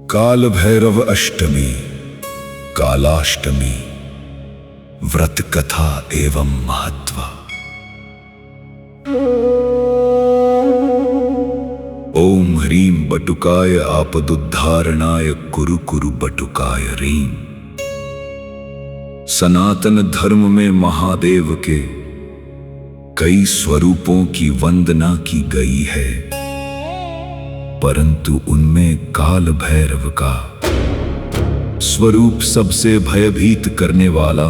काल भैरव अष्टमी, कालाष्टमी, व्रत कथा एवं महत्व। ओम ह्रीं बटुकाय आपदुद्धारणाय कुरु कुरु बटुकाय ह्रीं। सनातन धर्म में महादेव के कई स्वरूपों की वंदना की गई है, परंतु उनमें काल भैरव का स्वरूप सबसे भयभीत करने वाला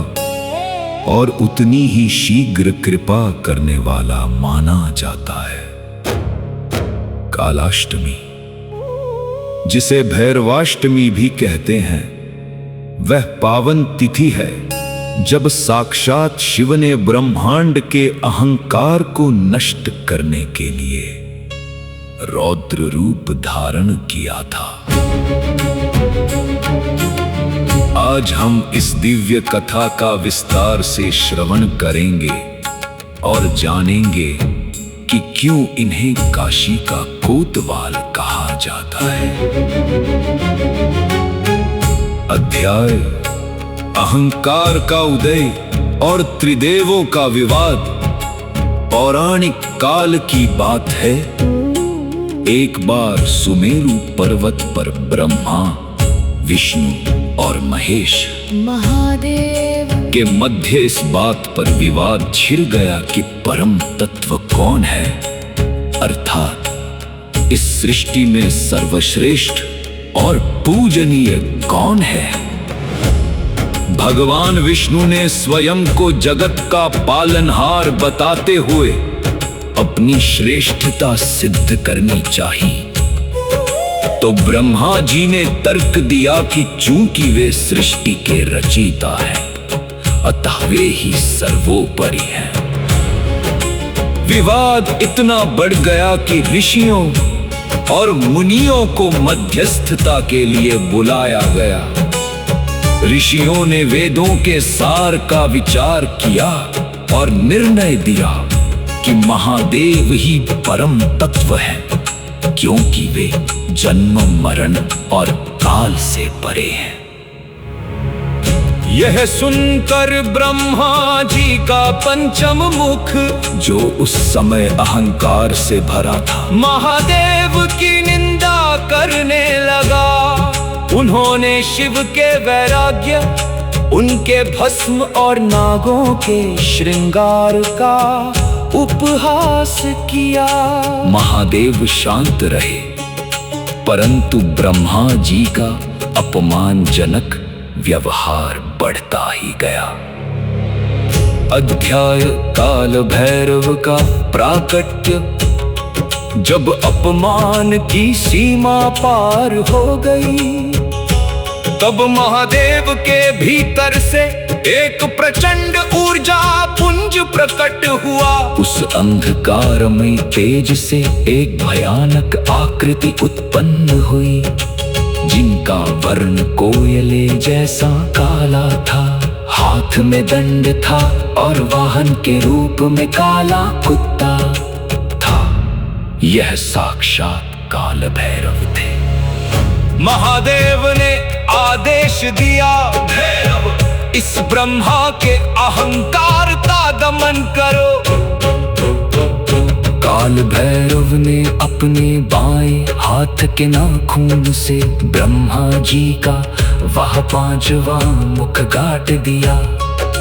और उतनी ही शीघ्र कृपा करने वाला माना जाता है। कालाष्टमी, जिसे भैरवाष्टमी भी कहते हैं, वह पावन तिथि है जब साक्षात शिव ने ब्रह्मांड के अहंकार को नष्ट करने के लिए रौद्र रूप धारण किया था। आज हम इस दिव्य कथा का विस्तार से श्रवण करेंगे और जानेंगे कि क्यों इन्हें काशी का कोतवाल कहा जाता है। अध्याय अहंकार का उदय और त्रिदेवों का विवाद। पौराणिक काल की बात है, एक बार सुमेरु पर्वत पर ब्रह्मा, विष्णु और महेश महादेव के मध्य इस बात पर विवाद छिड़ गया कि परम तत्व कौन है, अर्थात इस सृष्टि में सर्वश्रेष्ठ और पूजनीय कौन है। भगवान विष्णु ने स्वयं को जगत का पालनहार बताते हुए अपनी श्रेष्ठता सिद्ध करनी चाहिए, तो ब्रह्मा जी ने तर्क दिया कि चूंकि वे सृष्टि के रचयिता हैं, अतः वे ही सर्वोपरि हैं। विवाद इतना बढ़ गया कि ऋषियों और मुनियों को मध्यस्थता के लिए बुलाया गया। ऋषियों ने वेदों के सार का विचार किया और निर्णय दिया कि महादेव ही परम तत्व है, क्योंकि वे जन्म मरण और काल से परे हैं। यह सुनकर ब्रह्मा जी का पंचम मुख, जो उस समय अहंकार से भरा था, महादेव की निंदा करने लगा। उन्होंने शिव के वैराग्य, उनके भस्म और नागों के श्रृंगार का उपहास किया। महादेव शांत रहे, परंतु ब्रह्मा जी का अपमानजनक व्यवहार बढ़ता ही गया। अध्याय काल भैरव का प्राकट्य। जब अपमान की सीमा पार हो गई, तब महादेव के भीतर से एक प्रचंड ऊर्जा पुंज प्रकट हुआ। उस अंधकार में तेज से एक भयानक आकृति उत्पन्न हुई, जिनका वर्ण कोयले जैसा काला था। हाथ में दंड था और वाहन के रूप में काला कुत्ता था। यह साक्षात काल भैरव थे। महादेव ने आदेश दिया, भैरव इस ब्रह्मा के अहंकार का दमन करो। काल भैरव ने अपने बाएं हाथ के नाखून से ब्रह्मा जी का वह पांचवा मुख काट दिया,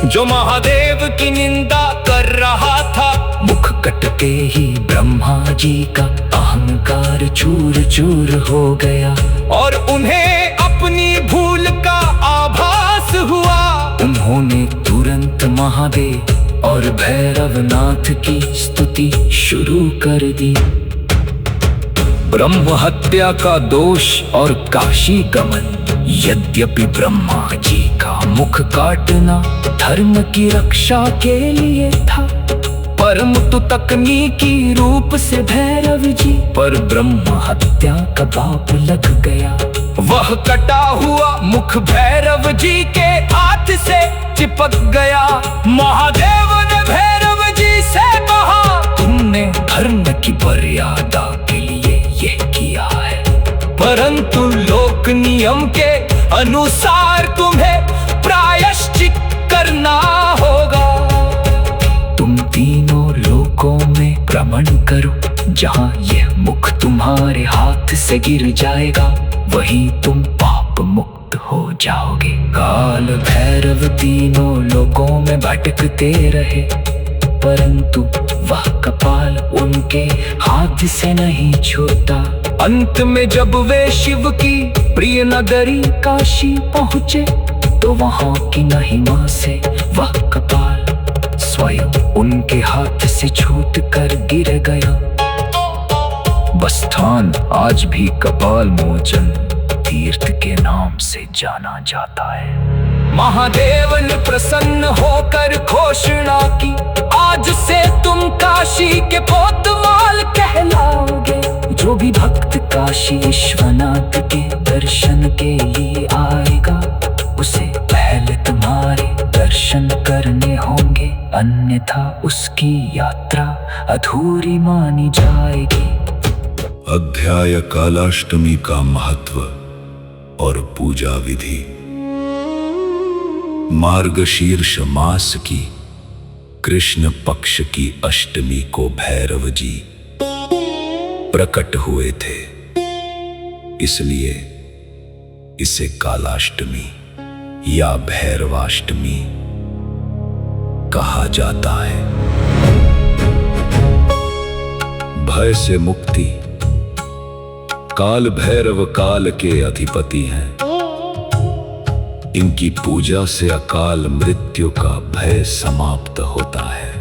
जो महादेव की निंदा कर रहा था। मुख कटते ही ब्रह्मा जी का अहंकार चूर चूर हो गया और उन्हें अपनी भूल का आभास हुआ। उन्होंने तुरंत महादेव और भैरवनाथ की स्तुति शुरू कर दी। ब्रह्म हत्या का दोष और काशी गमन। यद्यपि ब्रह्मा जी का मुख काटना धर्म की रक्षा के लिए था, परंतु तकनीकी रूप से भैरव जी पर ब्रह्म हत्या का पाप लग गया। वह कटा हुआ मुख भैरव जी के हाथ से चिपक गया। महादेव ने भैरव जी से कहा, तुमने धर्म की मर्यादा के लिए यह किया है, परंतु लोक वैदिक नियम के अनुसार तुम्हें प्रायश्चित करना होगा। तुम तीनों लोकों में भ्रमण करो, जहाँ यह मुख तुम्हारे हाथ से गिर जाएगा वहीं तुम पाप मुक्त हो जाओगे। काल भैरव तीनों लोकों में भटकते रहे, परंतु वह कपाल उनके हाथ से नहीं छूटा। अंत में जब वे शिव की प्रिय नगरी काशी पहुँचे, तो वहाँ की महिमा से वह कपाल स्वयं उनके हाथ से छूट कर गिर गया। वह स्थान आज भी कपाल मोचन तीर्थ के नाम से जाना जाता है। महादेव ने प्रसन्न होकर घोषणा की, आज से तुम काशी के कोतवाल कहलाओगे। जो भी भक्त काशी विश्वनाथ के दर्शन के लिए आएगा, उसे पहले तुम्हारे दर्शन करने होंगे, अन्यथा उसकी यात्रा अधूरी मानी जाएगी। अध्याय कालाष्टमी का महत्व और पूजा विधि। मार्गशीर्ष मास की कृष्ण पक्ष की अष्टमी को भैरव जी प्रकट हुए थे, इसलिए इसे कालाष्टमी या भैरवाष्टमी कहा जाता है। भय से मुक्ति। काल भैरव काल के अधिपति हैं। इनकी पूजा से अकाल मृत्यु का भय समाप्त होता है।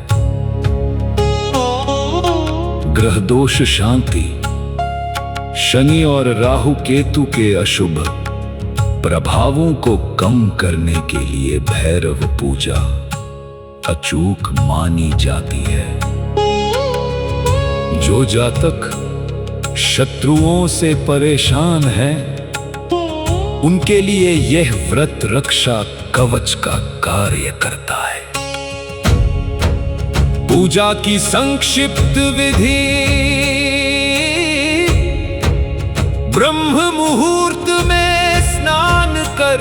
ग्रह दोष शांति। शनि और राहु केतु के अशुभ प्रभावों को कम करने के लिए भैरव पूजा अचूक मानी जाती है। जो जातक शत्रुओं से परेशान है, उनके लिए यह व्रत रक्षा कवच का कार्य करता है। पूजा की संक्षिप्त विधि। ब्रह्म मुहूर्त में स्नान कर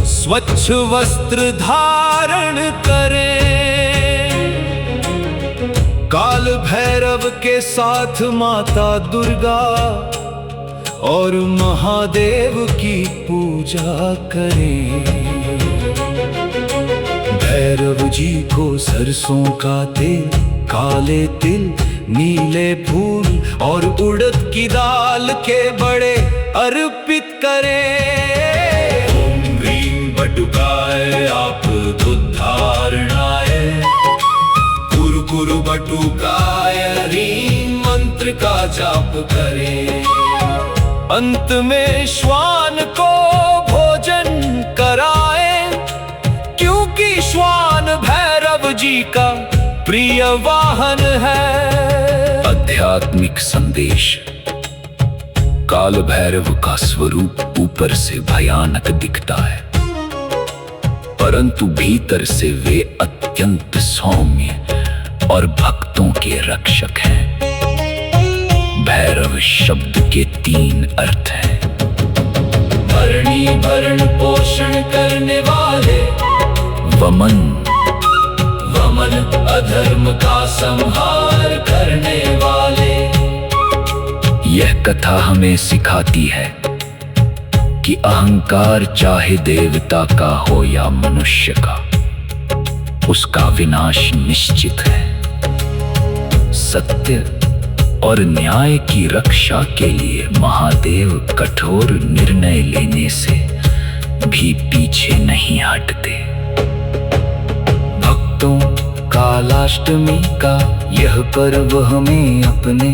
स्वच्छ वस्त्र धारण करें। काल भैरव के साथ माता दुर्गा और महादेव की पूजा करें। भैरव जी को सरसों का तेल, काले तिल, नीले फूल और उड़द की दाल के बड़े अर्पित करें। ओम ह्रीं बटुकाय आप दुद्धारणाय, कुरु कुरु बटुकाय ह्रीं मंत्र का जाप करें। अंत में श्वान को भोजन कराएं, क्योंकि श्वान भैरव जी का प्रिय वाहन है। आध्यात्मिक संदेश। काल भैरव का स्वरूप ऊपर से भयानक दिखता है, परंतु भीतर से वे अत्यंत सौम्य और भक्तों के रक्षक हैं। भैरव शब्द के 3 अर्थ हैं। भरणी भरण पोषण करने वाले, वमन वमन अधर्म का संहार करने वाले। यह कथा हमें सिखाती है कि अहंकार चाहे देवता का हो या मनुष्य का, उसका विनाश निश्चित है। सत्य और न्याय की रक्षा के लिए महादेव कठोर निर्णय लेने से भी पीछे नहीं हटते। भक्तों, कालाष्टमी का यह पर्व हमें अपने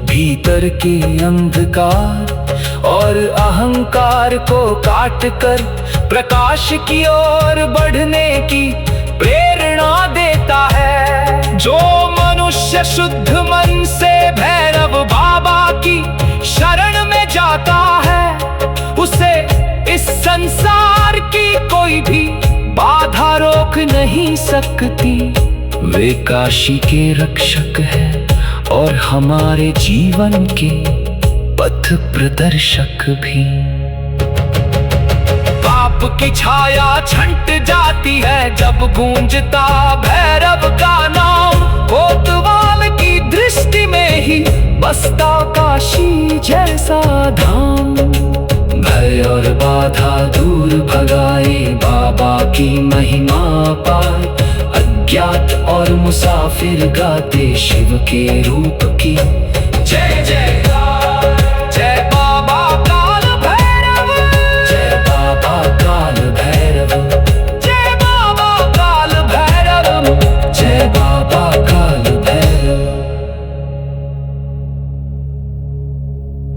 भीतर के अंधकार और अहंकार को काटकर प्रकाश की ओर बढ़ने की प्रेरणा देता है। जो मनुष्य शुद्ध मन से भैरव बाबा की शरण में जाता है, उसे इस संसार की कोई भी बाधा रोक नहीं सकती। वे काशी के रक्षक हैं और हमारे जीवन के पथ प्रदर्शक भी। की छाया छंट जाती है जब गूंजता भैरव का नाम। कोतवाल की दृष्टि में ही बसता काशी जैसा धाम। भय और बाधा दूर भगाए बाबा की महिमा पाए। अज्ञात और मुसाफिर गाते शिव के रूप की जय जयकार।